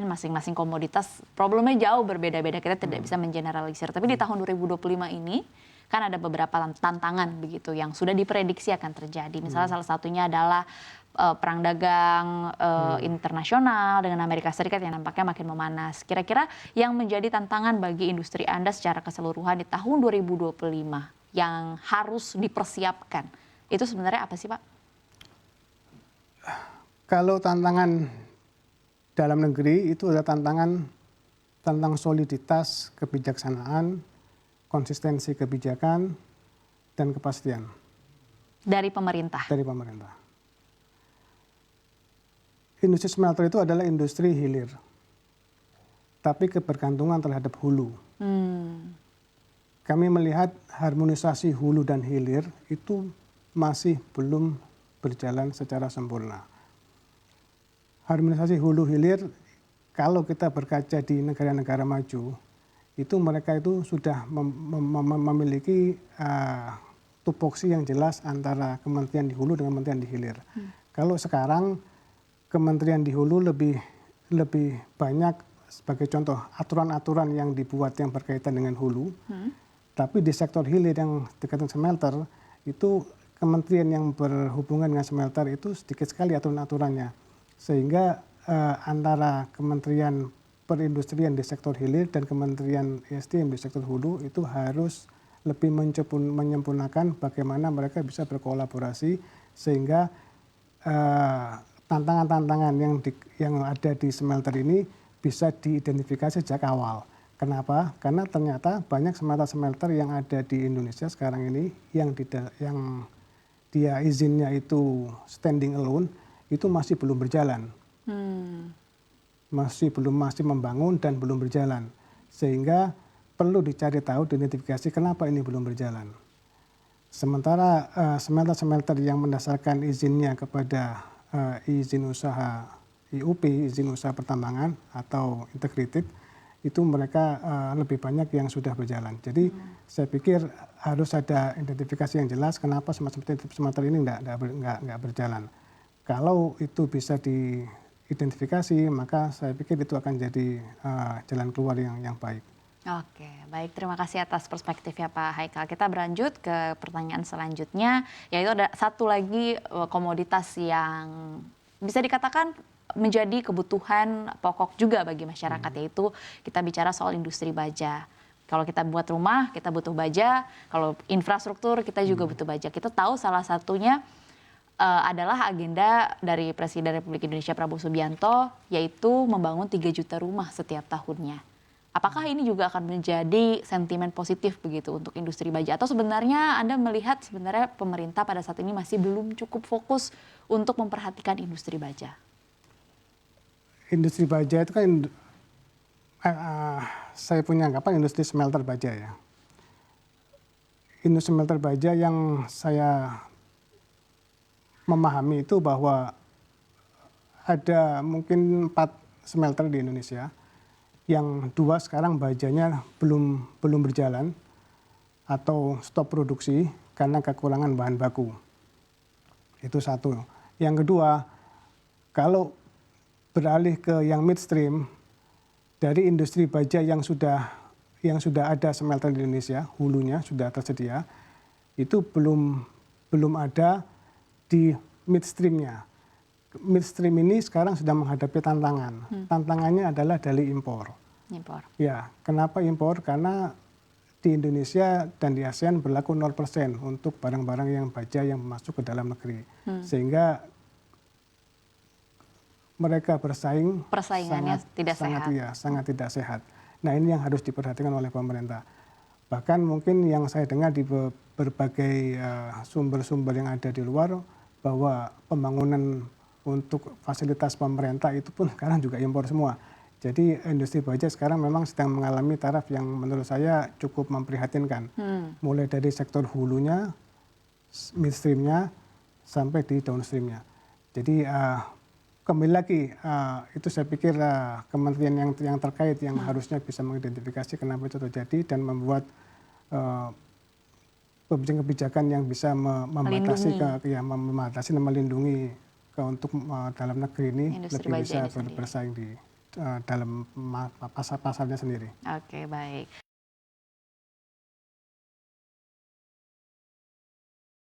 masing-masing komoditas problemnya jauh berbeda-beda, kita tidak bisa mengeneralisir. Tapi di tahun 2025 ini kan ada beberapa tantangan begitu yang sudah diprediksi akan terjadi. Misalnya salah satunya adalah perang dagang internasional dengan Amerika Serikat yang nampaknya makin memanas. Kira-kira yang menjadi tantangan bagi industri Anda secara keseluruhan di tahun 2025 yang harus dipersiapkan, itu sebenarnya apa sih, Pak? Kalau tantangan dalam negeri itu ada tantangan tentang soliditas kebijaksanaan, konsistensi kebijakan, dan kepastian. Dari pemerintah? Dari pemerintah. Industri smelter itu adalah industri hilir, tapi kebergantungan terhadap hulu. Kami melihat harmonisasi hulu dan hilir itu masih belum berjalan secara sempurna. Harmonisasi hulu hilir, kalau kita berkaca di negara-negara maju, itu mereka itu sudah memiliki tupoksi yang jelas antara kementerian di hulu dengan kementerian di hilir. Kalau sekarang kementerian di hulu lebih banyak sebagai contoh aturan-aturan yang dibuat yang berkaitan dengan hulu, tapi di sektor hilir yang dekat dengan smelter itu kementerian yang berhubungan dengan smelter itu sedikit sekali aturan-aturannya, sehingga antara kementerian perindustrian di sektor hilir dan kementerian SDM di sektor hulu itu harus lebih menyempurnakan bagaimana mereka bisa berkolaborasi sehingga tantangan-tantangan yang ada di smelter ini bisa diidentifikasi sejak awal. Kenapa? Karena ternyata banyak smelter-smelter yang ada di Indonesia sekarang ini yang dia izinnya itu standing alone itu masih belum berjalan, masih membangun dan belum berjalan, sehingga perlu dicari tahu, diidentifikasi kenapa ini belum berjalan. Sementara smelter-smelter yang mendasarkan izinnya kepada izin usaha IUP, izin usaha pertambangan atau integrated, itu mereka lebih banyak yang sudah berjalan. Jadi saya pikir harus ada identifikasi yang jelas kenapa smelter ini nggak berjalan. Kalau itu bisa diidentifikasi, maka saya pikir itu akan jadi jalan keluar yang baik. Oke, baik. Terima kasih atas perspektifnya Pak Haikal. Kita berlanjut ke pertanyaan selanjutnya, yaitu ada satu lagi komoditas yang bisa dikatakan menjadi kebutuhan pokok juga bagi masyarakat, yaitu kita bicara soal industri baja. Kalau kita buat rumah, kita butuh baja. Kalau infrastruktur, kita juga butuh baja. Kita tahu salah satunya adalah agenda dari Presiden Republik Indonesia Prabowo Subianto, yaitu membangun 3 juta rumah setiap tahunnya. Apakah ini juga akan menjadi sentimen positif begitu untuk industri baja? Atau sebenarnya Anda melihat sebenarnya pemerintah pada saat ini masih belum cukup fokus untuk memperhatikan industri baja? Industri baja itu kan, saya punya anggapan industri smelter baja ya. Industri smelter baja yang saya memahami itu bahwa ada mungkin 4 smelter di Indonesia, yang 2 sekarang bajanya belum berjalan atau stop produksi karena kekurangan bahan baku. Itu satu. Yang kedua, kalau beralih ke yang midstream, dari industri baja yang sudah ada smelter di Indonesia, hulunya sudah tersedia, itu belum ada di midstreamnya. Midstream ini sekarang sudah menghadapi tantangan. Tantangannya adalah dari impor. Ya, kenapa impor? Karena di Indonesia dan di ASEAN berlaku 0% untuk barang-barang yang baja yang masuk ke dalam negeri. Sehingga mereka bersaing persaingannya sangat tidak sehat. Nah, ini yang harus diperhatikan oleh pemerintah. Bahkan mungkin yang saya dengar di berbagai sumber-sumber yang ada di luar, bahwa pembangunan untuk fasilitas pemerintah itu pun sekarang juga impor semua. Jadi industri baja sekarang memang sedang mengalami taraf yang menurut saya cukup memprihatinkan. Mulai dari sektor hulunya, midstreamnya, sampai di downstreamnya. Jadi kembali lagi, itu saya pikir kementerian yang terkait yang harusnya bisa mengidentifikasi kenapa itu terjadi dan membuat kebijakan yang bisa membatasi dan melindungi untuk dalam negeri ini industri lebih bisa ini bersaing di dalam pasar-pasarnya sendiri. Oke, baik.